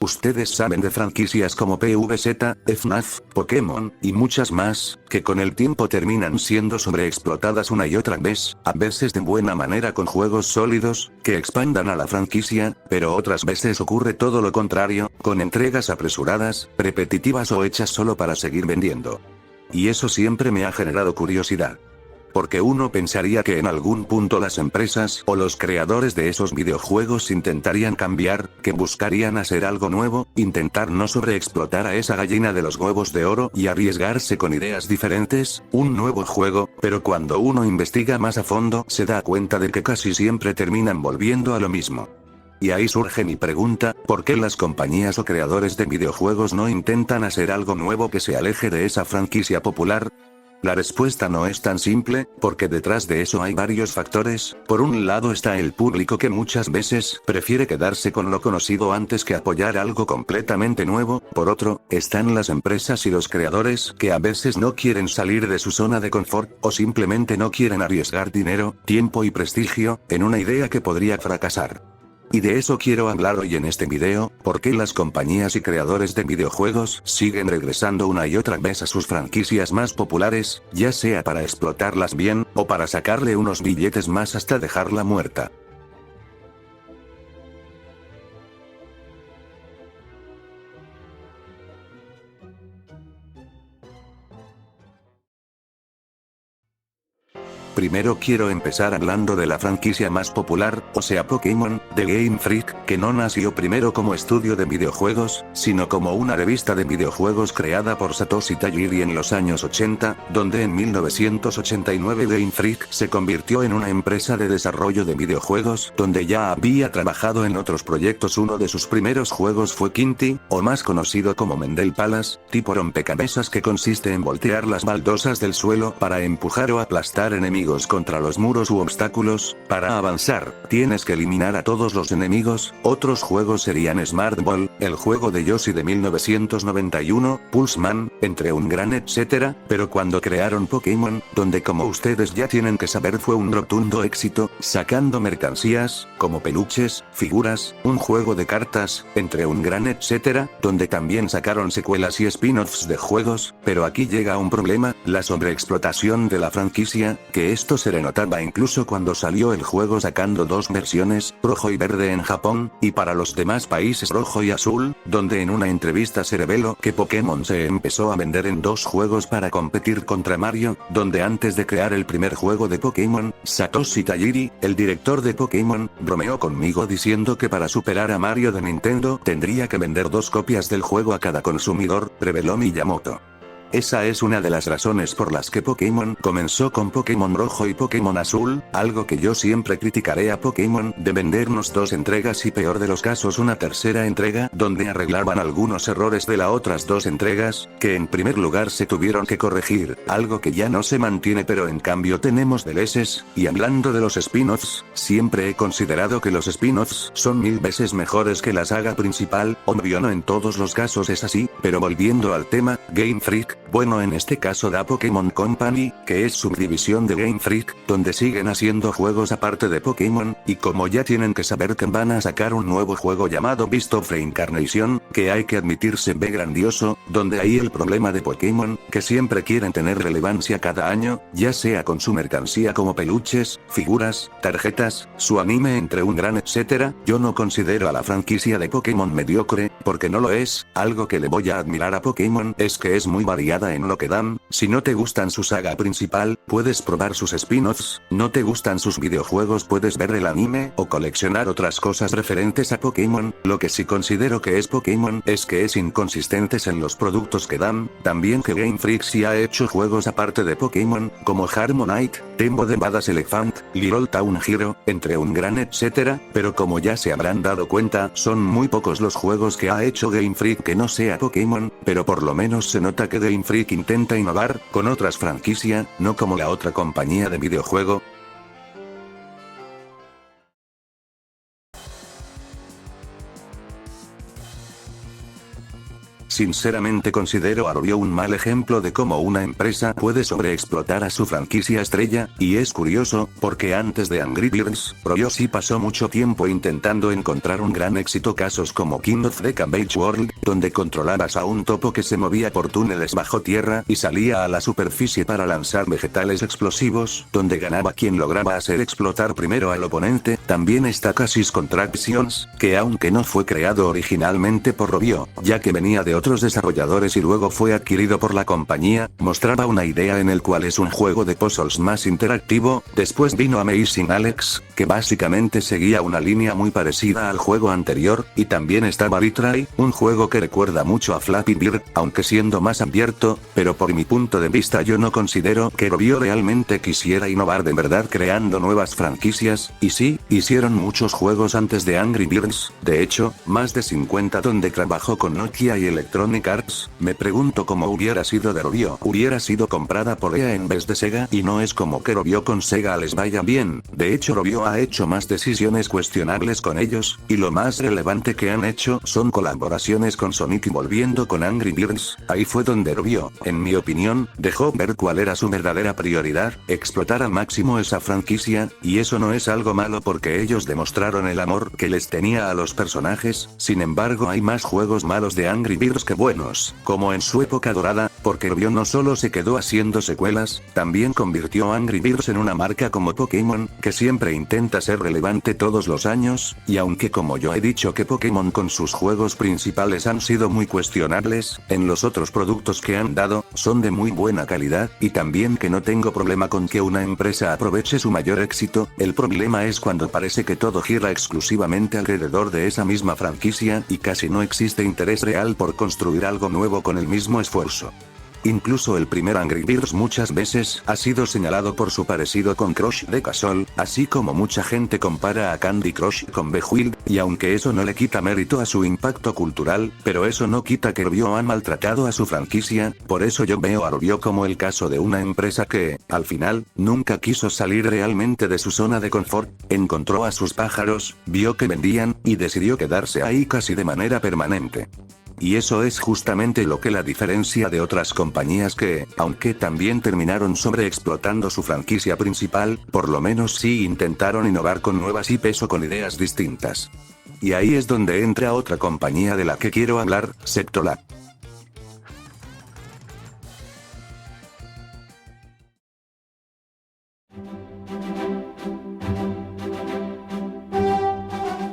Ustedes saben de franquicias como PvZ, FNAF, Pokémon, y muchas más, que con el tiempo terminan siendo sobreexplotadas una y otra vez, a veces de buena manera con juegos sólidos, que expandan a la franquicia, pero otras veces ocurre todo lo contrario, con entregas apresuradas, repetitivas o hechas solo para seguir vendiendo. Y eso siempre me ha generado curiosidad. Porque uno pensaría que en algún punto las empresas o los creadores de esos videojuegos intentarían cambiar, que buscarían hacer algo nuevo, intentar no sobreexplotar a esa gallina de los huevos de oro y arriesgarse con ideas diferentes, un nuevo juego, pero cuando uno investiga más a fondo se da cuenta de que casi siempre terminan volviendo a lo mismo. Y ahí surge mi pregunta, ¿por qué las compañías o creadores de videojuegos no intentan hacer algo nuevo que se aleje de esa franquicia popular? La respuesta no es tan simple, porque detrás de eso hay varios factores. Por un lado está el público que muchas veces prefiere quedarse con lo conocido antes que apoyar algo completamente nuevo. Por otro, están las empresas y los creadores que a veces no quieren salir de su zona de confort, o simplemente no quieren arriesgar dinero, tiempo y prestigio, en una idea que podría fracasar. Y de eso quiero hablar hoy en este video, por qué las compañías y creadores de videojuegos siguen regresando una y otra vez a sus franquicias más populares, ya sea para explotarlas bien, o para sacarle unos billetes más hasta dejarla muerta. Primero quiero empezar hablando de la franquicia más popular, o sea Pokémon, de Game Freak, que no nació primero como estudio de videojuegos, sino como una revista de videojuegos creada por Satoshi Tajiri en los años 80, donde en 1989 Game Freak se convirtió en una empresa de desarrollo de videojuegos, donde ya había trabajado en otros proyectos. Uno de sus primeros juegos fue Kinty, o más conocido como Mendel Palace, tipo rompecabezas que consiste en voltear las baldosas del suelo para empujar o aplastar enemigos contra los muros u obstáculos. Para avanzar, tienes que eliminar a todos los enemigos. Otros juegos serían Smart Ball, el juego de Yoshi de 1991, Pulseman, entre un gran etcétera, pero cuando crearon Pokémon, donde como ustedes ya tienen que saber fue un rotundo éxito, sacando mercancías, como peluches, figuras, un juego de cartas, entre un gran etcétera, donde también sacaron secuelas y spin-offs de juegos, pero aquí llega un problema, la sobreexplotación de la franquicia, que esto se le notaba incluso cuando salió el juego sacando dos versiones, rojo y verde en Japón, y para los demás países rojo y azul, donde en una entrevista se reveló que Pokémon se empezó a vender en dos juegos para competir contra Mario, donde antes de crear el primer juego de Pokémon, Satoshi Tajiri, el director de Pokémon, bromeó conmigo diciendo que para superar a Mario de Nintendo tendría que vender dos copias del juego a cada consumidor, reveló Miyamoto. Esa es una de las razones por las que Pokémon comenzó con Pokémon Rojo y Pokémon Azul, algo que yo siempre criticaré a Pokémon de vendernos dos entregas y peor de los casos una tercera entrega donde arreglaban algunos errores de las otras dos entregas, que en primer lugar se tuvieron que corregir, algo que ya no se mantiene, pero en cambio tenemos DLCs, y hablando de los spin-offs, siempre he considerado que los spin-offs son 1000 veces mejores que la saga principal. Obvio no en todos los casos es así, pero volviendo al tema, Game Freak, bueno en este caso da Pokémon Company, que es subdivisión de Game Freak, donde siguen haciendo juegos aparte de Pokémon, y como ya tienen que saber que van a sacar un nuevo juego llamado Beast of Reincarnation, que hay que admitir se ve grandioso, donde hay el problema de Pokémon, que siempre quieren tener relevancia cada año, ya sea con su mercancía como peluches, figuras, tarjetas, su anime entre un gran etcétera. Yo no considero a la franquicia de Pokémon mediocre, porque no lo es. Algo que le voy a admirar a Pokémon es que es muy variada en lo que dan. Si no te gustan su saga principal, puedes probar sus spin-offs, no te gustan sus videojuegos, puedes ver el anime o coleccionar otras cosas referentes a Pokémon. Lo que sí considero que es Pokémon es que es inconsistentes en los productos que dan, también que Game Freak sí ha hecho juegos aparte de Pokémon, como Harmonite, Tembo de Badass Elephant, Little Town Hero, entre un gran etcétera, pero como ya se habrán dado cuenta, son muy pocos los juegos que ha hecho Game Freak que no sea Pokémon, pero por lo menos se nota que Game Freak intenta innovar con otras franquicias, no como la otra compañía de videojuego. Sinceramente considero a Rovio un mal ejemplo de cómo una empresa puede sobreexplotar a su franquicia estrella, y es curioso, porque antes de Angry Birds, Rovio sí pasó mucho tiempo intentando encontrar un gran éxito, casos como King of the Cabbage World, donde controlabas a un topo que se movía por túneles bajo tierra y salía a la superficie para lanzar vegetales explosivos, donde ganaba quien lograba hacer explotar primero al oponente. También está Cassis Contractions, que aunque no fue creado originalmente por Rovio, ya que venía de otros desarrolladores y luego fue adquirido por la compañía, mostraba una idea en el cual es un juego de puzzles más interactivo. Después vino Amazing Alex, que básicamente seguía una línea muy parecida al juego anterior, y también estaba Retry, un juego que recuerda mucho a Flappy Bird, aunque siendo más abierto, pero por mi punto de vista yo no considero que Rovio realmente quisiera innovar de verdad creando nuevas franquicias, y sí, hicieron muchos juegos antes de Angry Birds, de hecho, más de 50 donde trabajó con Nokia y Electronic Arts. Me pregunto cómo hubiera sido de Rovio. Hubiera sido comprada por EA en vez de Sega, y no es como que Rovio con Sega les vaya bien. De hecho Rovio ha hecho más decisiones cuestionables con ellos, y lo más relevante que han hecho son colaboraciones con Sonic. Y volviendo con Angry Birds, ahí fue donde Rovio, en mi opinión, dejó ver cuál era su verdadera prioridad, explotar al máximo esa franquicia, y eso no es algo malo porque ellos demostraron el amor que les tenía a los personajes. Sin embargo hay más juegos malos de Angry Birds que buenos, como en su época dorada, porque Rovio no solo se quedó haciendo secuelas, también convirtió a Angry Birds en una marca como Pokémon, que siempre intenta ser relevante todos los años, y aunque como yo he dicho que Pokémon con sus juegos principales han sido muy cuestionables, en los otros productos que han dado, son de muy buena calidad, y también que no tengo problema con que una empresa aproveche su mayor éxito. El problema es cuando parece que todo gira exclusivamente alrededor de esa misma franquicia, y casi no existe interés real por construir algo nuevo con el mismo esfuerzo. Incluso el primer Angry Birds muchas veces ha sido señalado por su parecido con Crush the Castle, así como mucha gente compara a Candy Crush con Bewild, y aunque eso no le quita mérito a su impacto cultural, pero eso no quita que Rovio ha maltratado a su franquicia. Por eso yo veo a Rovio como el caso de una empresa que, al final, nunca quiso salir realmente de su zona de confort, encontró a sus pájaros, vio que vendían, y decidió quedarse ahí casi de manera permanente. Y eso es justamente lo que la diferencia de otras compañías que, aunque también terminaron sobreexplotando su franquicia principal, por lo menos sí intentaron innovar con nuevas IPs o con ideas distintas. Y ahí es donde entra otra compañía de la que quiero hablar, Sectolab.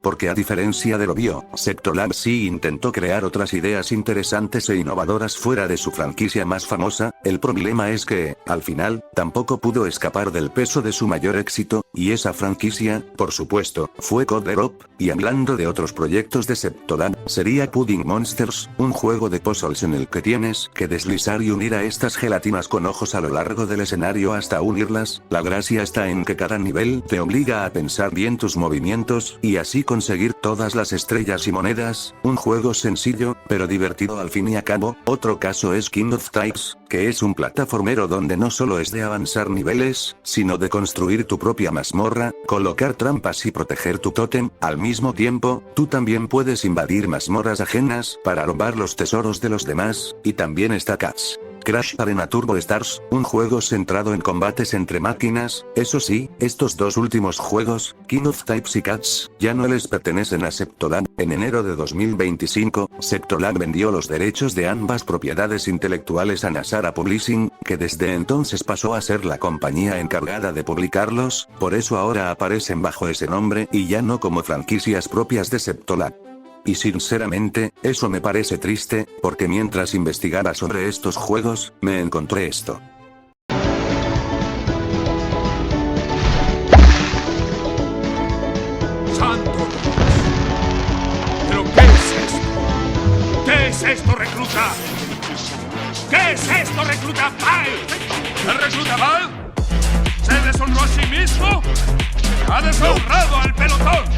Porque a diferencia de Rovio, Sectolab sí intentó crear otras ideas interesantes e innovadoras fuera de su franquicia más famosa. El problema es que, al final, tampoco pudo escapar del peso de su mayor éxito, y esa franquicia, por supuesto, fue Code Drop. Y hablando de otros proyectos de Sectolab, sería Pudding Monsters, un juego de puzzles en el que tienes que deslizar y unir a estas gelatinas con ojos a lo largo del escenario hasta unirlas. La gracia está en que cada nivel te obliga a pensar bien tus movimientos, y así conseguir todas las estrellas y monedas. Un juego sencillo, pero divertido al fin y a cabo. Otro caso es King of Types, que es un plataformero donde no solo es de avanzar niveles, sino de construir tu propia mazmorra, colocar trampas y proteger tu tótem. Al mismo tiempo, tú también puedes invadir mazmorras ajenas para robar los tesoros de los demás. Y también está Crash Arena Turbo Stars, un juego centrado en combates entre máquinas. Eso sí, estos dos últimos juegos, King of Types y Cats, ya no les pertenecen a Sectolab. En enero de 2025, Sectolab vendió los derechos de ambas propiedades intelectuales a Nasara Publishing, que desde entonces pasó a ser la compañía encargada de publicarlos, por eso ahora aparecen bajo ese nombre y ya no como franquicias propias de Sectolab. Y sinceramente, eso me parece triste, porque mientras investigaba sobre estos juegos, me encontré esto. ¡Santo Dios! ¿Pero qué es esto? ¿Qué es esto, recluta? ¿Qué es esto, recluta Pyle? ¿El recluta Pyle? ¿Se deshonró a sí mismo? ¡Ha deshonrado al pelotón!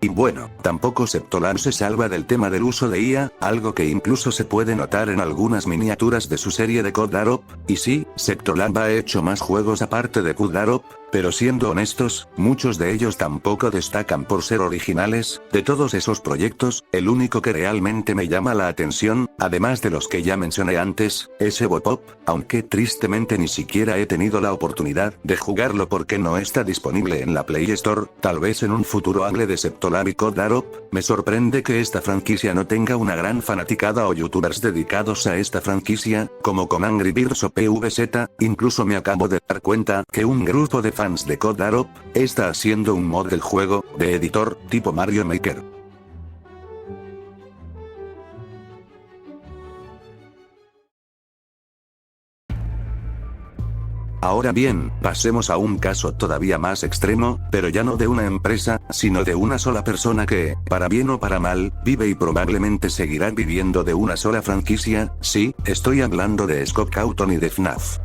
Y bueno, tampoco Sectolab se salva del tema del uso de IA, algo que incluso se puede notar en algunas miniaturas de su serie de Code Drop. Y sí, Sectolab ha hecho más juegos aparte de Code Drop, Pero siendo honestos, muchos de ellos tampoco destacan por ser originales. De todos esos proyectos, el único que realmente me llama la atención, además de los que ya mencioné antes, es Evopop, aunque tristemente ni siquiera he tenido la oportunidad de jugarlo porque no está disponible en la Play Store. Tal vez en un futuro hable de Septolab y Codarop. Me sorprende que esta franquicia no tenga una gran fanaticada o youtubers dedicados a esta franquicia, como con Angry Birds o PVZ. Incluso me acabo de dar cuenta que un grupo de fans de Codarop está haciendo un mod del juego, de editor, tipo Mario Maker. Ahora bien, pasemos a un caso todavía más extremo, pero ya no de una empresa, sino de una sola persona que, para bien o para mal, vive y probablemente seguirá viviendo de una sola franquicia. Sí, estoy hablando de Scott Cawthon y de FNAF.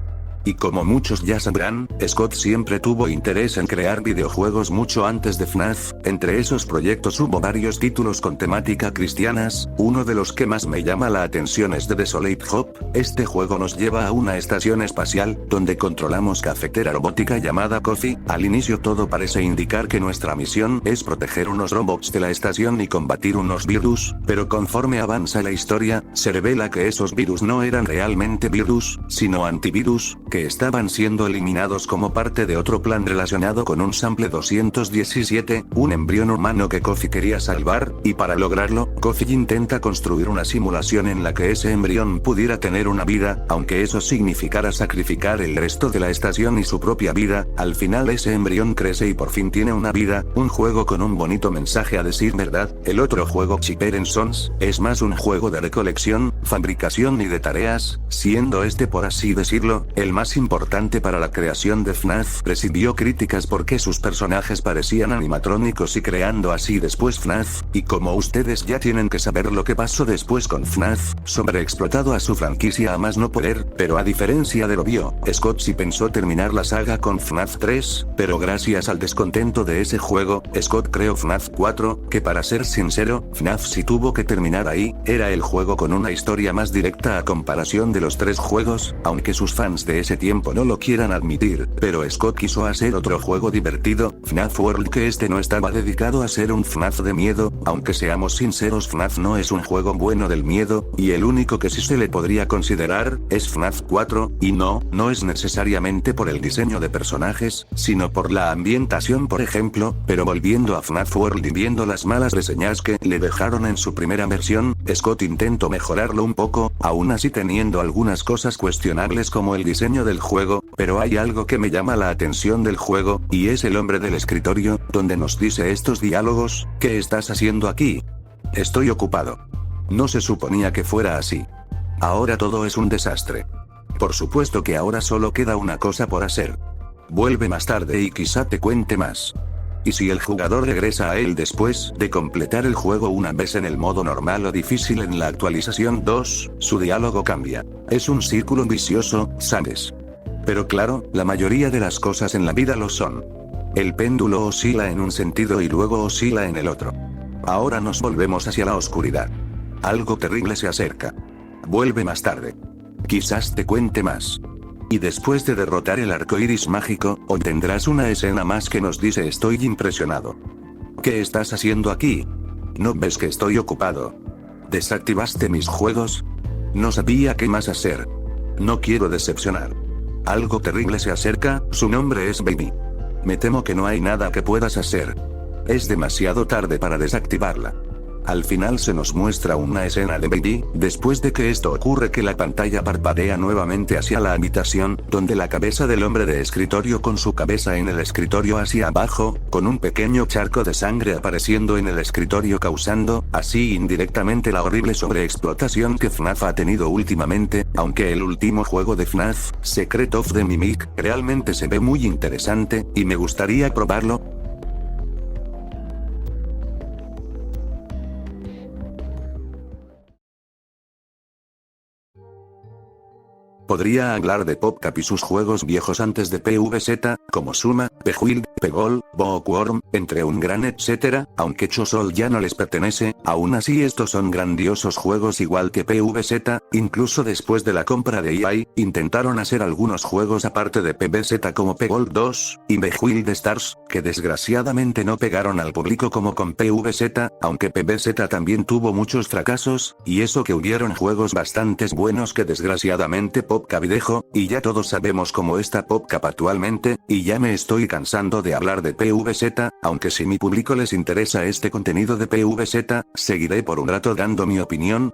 Y como muchos ya sabrán, Scott siempre tuvo interés en crear videojuegos mucho antes de FNAF. Entre esos proyectos hubo varios títulos con temática cristianas. Uno de los que más me llama la atención es The Desolate Hope. Este juego nos lleva a una estación espacial, donde controlamos cafetera robótica llamada Coffee. Al inicio todo parece indicar que nuestra misión es proteger unos robots de la estación y combatir unos virus, pero conforme avanza la historia, se revela que esos virus no eran realmente virus, sino antivirus, que estaban siendo eliminados como parte de otro plan relacionado con un sample 217, un embrión humano que Coffee quería salvar, y para lograrlo, Coffee intenta construir una simulación en la que ese embrión pudiera tener una vida, aunque eso significara sacrificar el resto de la estación y su propia vida. Al final ese embrión crece y por fin tiene una vida. Un juego con un bonito mensaje a decir verdad. El otro juego, Chipper and Sons, es más un juego de recolección, fabricación y de tareas, siendo este, por así decirlo, el más importante para la creación de FNAF. Recibió críticas porque sus personajes parecían animatrónicos y creando así después FNAF, y como ustedes ya tienen que saber lo que pasó después con FNAF, sobreexplotado a su franquicia a más no poder, pero a diferencia de lo obvio, Scott sí pensó terminar la saga con FNAF 3, pero gracias al descontento de ese juego, Scott creó FNAF 4, que para ser sincero, FNAF sí tuvo que terminar ahí. Era el juego con una historia más directa a comparación de los tres juegos, aunque sus fans de ese tiempo no lo quieran admitir, pero Scott quiso hacer otro juego divertido, FNAF World, que este no estaba dedicado a ser un FNAF de miedo. Aunque seamos sinceros, FNAF no es un juego bueno del miedo, y el único que sí se le podría considerar es FNAF 4, y no es necesariamente por el diseño de personajes, sino por la ambientación, por ejemplo. Pero volviendo a FNAF World y viendo las malas reseñas que le dejaron en su primera versión, Scott intentó mejorarlo un poco, aún así teniendo algunas cosas cuestionables como el diseño del juego, pero hay algo que me llama la atención del juego, y es el hombre del escritorio, donde nos dice estos diálogos: ¿qué estás haciendo aquí? Estoy ocupado. No se suponía que fuera así. Ahora todo es un desastre. Por supuesto que ahora solo queda una cosa por hacer. Vuelve más tarde y quizá te cuente más. Y si el jugador regresa a él después de completar el juego una vez en el modo normal o difícil en la actualización 2, su diálogo cambia. Es un círculo vicioso, ¿sabes? Pero claro, la mayoría de las cosas en la vida lo son. El péndulo oscila en un sentido y luego oscila en el otro. Ahora nos volvemos hacia la oscuridad. Algo terrible se acerca. Vuelve más tarde. Quizás te cuente más. Y después de derrotar el arco iris mágico, obtendrás una escena más que nos dice: estoy impresionado. ¿Qué estás haciendo aquí? ¿No ves que estoy ocupado? ¿Desactivaste mis juegos? No sabía qué más hacer. No quiero decepcionar. Algo terrible se acerca, su nombre es Baby. Me temo que no hay nada que puedas hacer. Es demasiado tarde para desactivarla. Al final se nos muestra una escena de Baby. Después de que esto ocurre, que la pantalla parpadea nuevamente hacia la habitación, donde la cabeza del hombre de escritorio con su cabeza en el escritorio hacia abajo, con un pequeño charco de sangre apareciendo en el escritorio, causando, así indirectamente, la horrible sobreexplotación que FNAF ha tenido últimamente. Aunque el último juego de FNAF, Secret of the Mimic, realmente se ve muy interesante, y me gustaría probarlo. Podría hablar de PopCap y sus juegos viejos antes de PvZ, como Suma, P-Wild, P-Gol, Bookworm, entre un gran etcétera, aunque Chosol ya no les pertenece, aún así estos son grandiosos juegos igual que PvZ, incluso después de la compra de EA, intentaron hacer algunos juegos aparte de PvZ como P-Gol 2, y P-Wild Stars, que desgraciadamente no pegaron al público como con PvZ, aunque PvZ también tuvo muchos fracasos, y eso que hubieron juegos bastante buenos que desgraciadamente PopCap dejó, y ya todos sabemos cómo está PopCap actualmente, y ya me estoy cansando de hablar de PvZ, aunque si mi público les interesa este contenido de PvZ, seguiré por un rato dando mi opinión.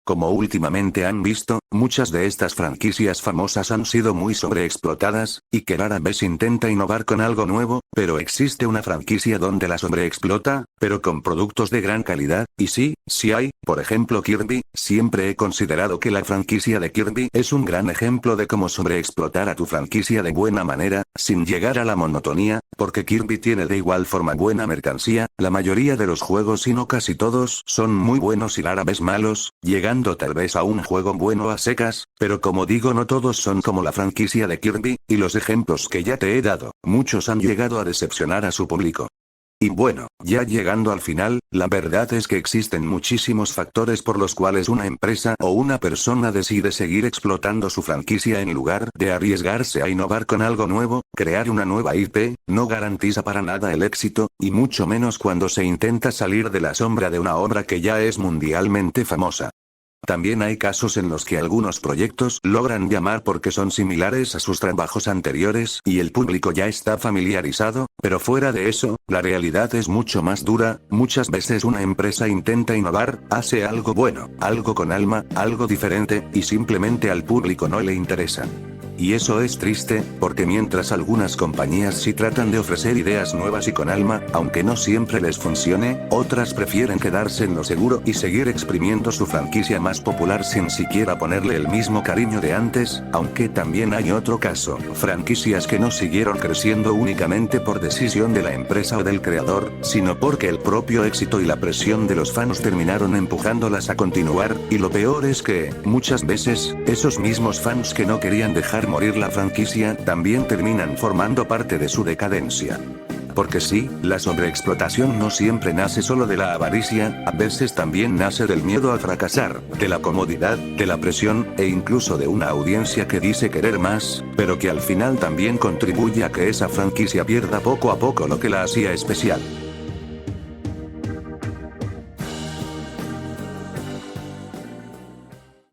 Como últimamente han visto, muchas de estas franquicias famosas han sido muy sobreexplotadas, y que rara vez intenta innovar con algo nuevo, pero existe una franquicia donde la sobreexplota, pero con productos de gran calidad, y sí hay, por ejemplo Kirby. Siempre he considerado que la franquicia de Kirby es un gran ejemplo de cómo sobreexplotar a tu franquicia de buena manera, sin llegar a la monotonía, porque Kirby tiene de igual forma buena mercancía, la mayoría de los juegos y no casi todos son muy buenos y rara vez malos, llegando tal vez a un juego bueno a secas, pero como digo no todos son como la franquicia de Kirby, y los ejemplos que ya te he dado, muchos han llegado a decepcionar a su público. Y bueno, ya llegando al final, la verdad es que existen muchísimos factores por los cuales una empresa o una persona decide seguir explotando su franquicia en lugar de arriesgarse a innovar con algo nuevo. Crear una nueva IP no garantiza para nada el éxito, y mucho menos cuando se intenta salir de la sombra de una obra que ya es mundialmente famosa. También hay casos en los que algunos proyectos logran llamar porque son similares a sus trabajos anteriores y el público ya está familiarizado, pero fuera de eso, la realidad es mucho más dura. Muchas veces una empresa intenta innovar, hace algo bueno, algo con alma, algo diferente, y simplemente al público no le interesa. Y eso es triste, porque mientras algunas compañías sí tratan de ofrecer ideas nuevas y con alma, aunque no siempre les funcione, otras prefieren quedarse en lo seguro y seguir exprimiendo su franquicia más popular sin siquiera ponerle el mismo cariño de antes, aunque también hay otro caso, franquicias que no siguieron creciendo únicamente por decisión de la empresa o del creador, sino porque el propio éxito y la presión de los fans terminaron empujándolas a continuar, y lo peor es que, muchas veces, esos mismos fans que no querían dejar morir la franquicia también terminan formando parte de su decadencia. Porque sí, la sobreexplotación no siempre nace solo de la avaricia, a veces también nace del miedo a fracasar, de la comodidad, de la presión, e incluso de una audiencia que dice querer más, pero que al final también contribuye a que esa franquicia pierda poco a poco lo que la hacía especial.